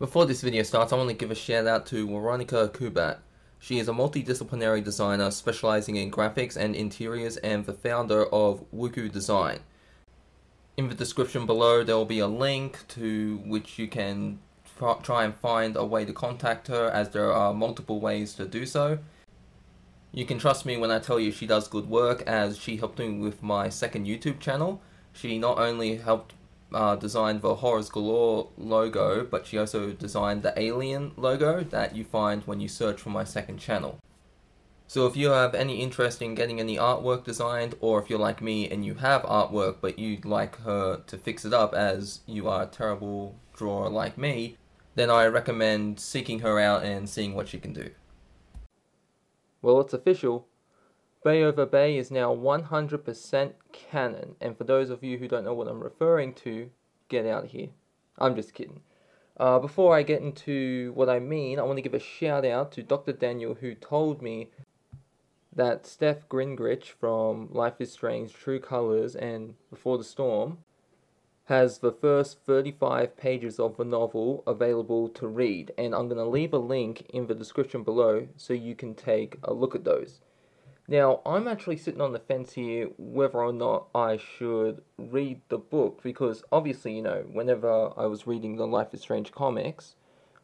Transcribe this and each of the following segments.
Before this video starts, I want to give a shout out to Weronika Kubak. She is a multidisciplinary designer specializing in graphics and interiors and the founder of Wuku Design. In the description below there will be a link to which you can try and find a way to contact her, as there are multiple ways to do so. You can trust me when I tell you she does good work, as she helped me with my second YouTube channel. She not only helped design the Horrors Galore logo, but she also designed the alien logo that you find when you search for my second channel. So if you have any interest in getting any artwork designed, or if you're like me and you have artwork but you'd like her to fix it up as you are a terrible drawer like me, then I recommend seeking her out and seeing what she can do. Well, it's official. Bay Over Bay is now 100% canon, and for those of you who don't know what I'm referring to, get out of here. I'm just kidding. Before I get into what I mean, I want to give a shout out to Dr. Daniel, who told me that Steph Gringrich from Life is Strange, True Colors, and Before the Storm has the first 35 pages of the novel available to read, and I'm going to leave a link in the description below so you can take a look at those. Now, I'm actually sitting on the fence here whether or not I should read the book, because obviously, you know, whenever I was reading the Life is Strange comics,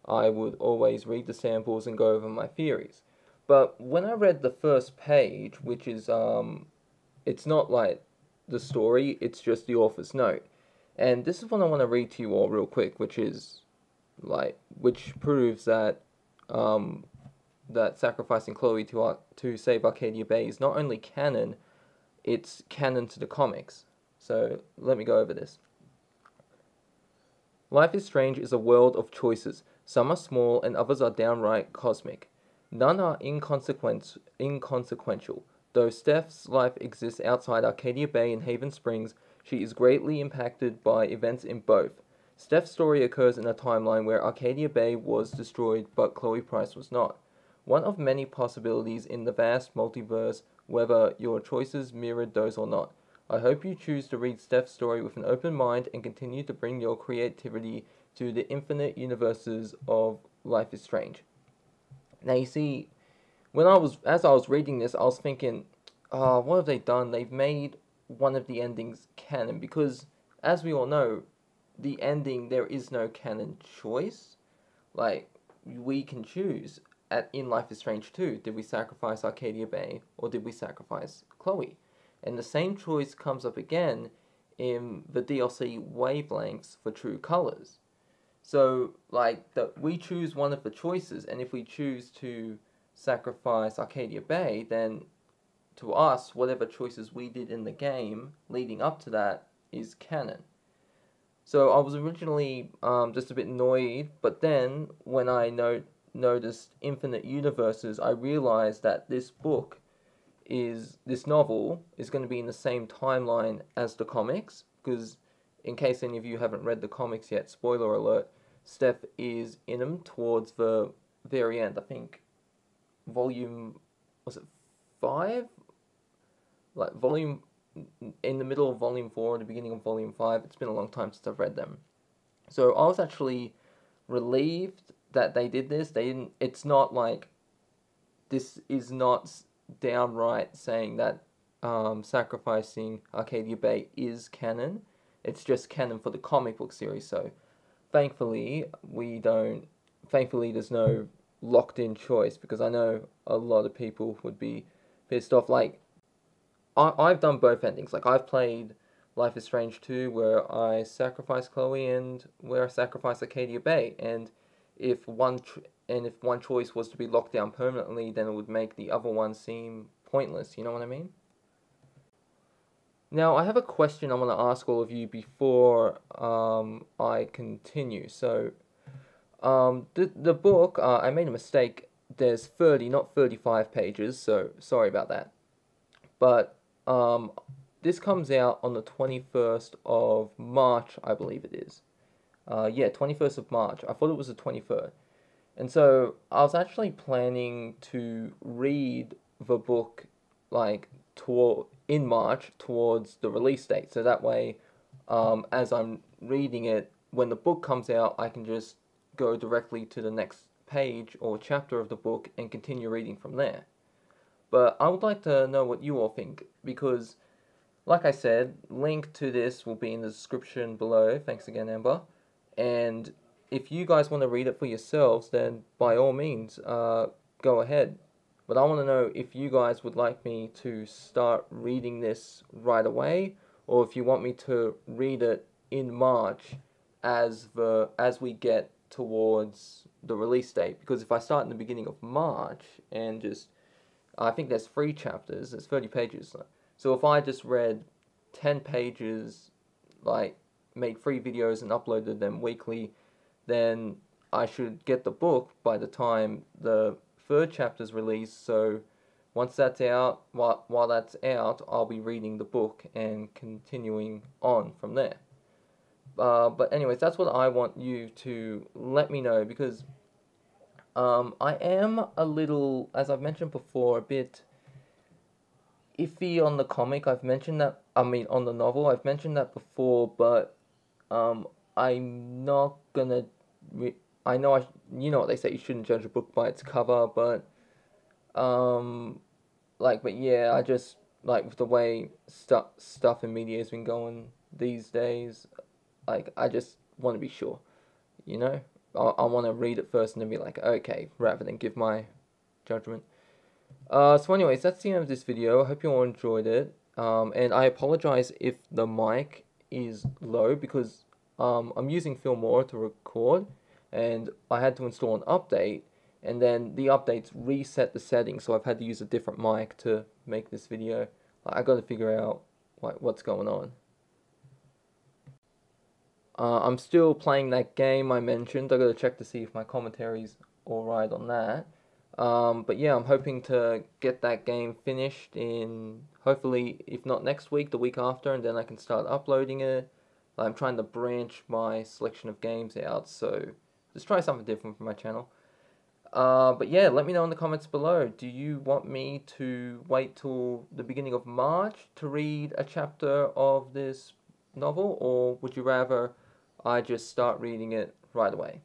I would always read the samples and go over my theories. But when I read the first page, which is, it's not like the story, it's just the author's note. And this is what I want to read to you all real quick, which is, which proves that, that sacrificing Chloe to save Arcadia Bay is not only canon, it's canon to the comics. So let me go over this. Life is Strange is a world of choices. Some are small and others are downright cosmic. None are inconsequential. Though Steph's life exists outside Arcadia Bay and Haven Springs, she is greatly impacted by events in both. Steph's story occurs in a timeline where Arcadia Bay was destroyed, but Chloe Price was not. One of many possibilities in the vast multiverse, whether your choices mirrored those or not. I hope you choose to read Steph's story with an open mind and continue to bring your creativity to the infinite universes of Life is Strange. Now you see, as I was reading this, I was thinking, what have they done? They've made one of the endings canon, because as we all know, the ending, there is no canon choice. Like, we can choose. In Life is Strange 2, did we sacrifice Arcadia Bay or did we sacrifice Chloe? And the same choice comes up again in the DLC Wavelengths for True Colors. So, we choose one of the choices, and if we choose to sacrifice Arcadia Bay, then to us, whatever choices we did in the game leading up to that is canon. So I was originally just a bit annoyed, but then when I noticed infinite universes, I realized that this novel is going to be in the same timeline as the comics, because in case any of you haven't read the comics yet, spoiler alert, Steph is in them towards the very end. I think volume, was it 5? In the middle of volume 4 and the beginning of volume 5. It's been a long time since I've read them. So I was actually relieved that they did this. It's not like, this is not downright saying that sacrificing Arcadia Bay is canon. It's just canon for the comic book series. So thankfully there's no locked in choice, because I know a lot of people would be pissed off. Like, I've done both endings. Like, I've played Life is Strange 2 where I sacrifice Chloe and where I sacrifice Arcadia Bay, and if one choice was to be locked down permanently, then it would make the other one seem pointless, you know what I mean? Now, I have a question I want to ask all of you before I continue. So, the book, I made a mistake. There's 30, not 35 pages, so sorry about that. But this comes out on the 21st of March, I believe it is. Yeah, 21st of March. I thought it was the 23rd. And so I was actually planning to read the book in March towards the release date. So that way, as I'm reading it, when the book comes out, I can just go directly to the next page or chapter of the book and continue reading from there. But I would like to know what you all think, because, like I said, link to this will be in the description below. Thanks again, Amber. And if you guys want to read it for yourselves, then by all means, go ahead. But I want to know if you guys would like me to start reading this right away, or if you want me to read it in March as we get towards the release date. Because if I start in the beginning of March and just, I think there's 3 chapters, there's 30 pages. So if I just read 10 pages, like made 3 videos and uploaded them weekly, then I should get the book by the time the 3rd chapter's released. So once that's out, while that's out, I'll be reading the book and continuing on from there. But anyways, that's what I want you to let me know, because I am a little, as I've mentioned before, a bit iffy on the comic. I've mentioned that, on the novel, I've mentioned that before, but I'm not gonna, I know you know what they say, you shouldn't judge a book by its cover, but, but yeah, I just, with the way stuff in media has been going these days, I just want to be sure, you know? I want to read it first and then be like, okay, rather than give my judgment. So anyways, that's the end of this video. I hope you all enjoyed it. And I apologize if the mic is low, because I'm using Filmora to record, and I had to install an update, and then the updates reset the settings, so I've had to use a different mic to make this video. I got to figure out what's going on. I'm still playing that game I mentioned. I got to check to see if my commentary's alright on that. But yeah, I'm hoping to get that game finished in, hopefully, if not next week, the week after, and then I can start uploading it. I'm trying to branch my selection of games out, so just try something different for my channel. But yeah, let me know in the comments below. Do you want me to wait till the beginning of March to read a chapter of this novel, or would you rather I just start reading it right away?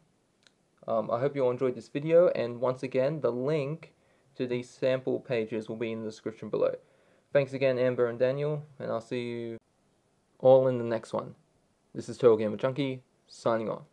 I hope you all enjoyed this video, and once again, the link to these sample pages will be in the description below. Thanks again, Amber and Daniel, and I'll see you all in the next one. This is TotalGamerJunkie, signing off.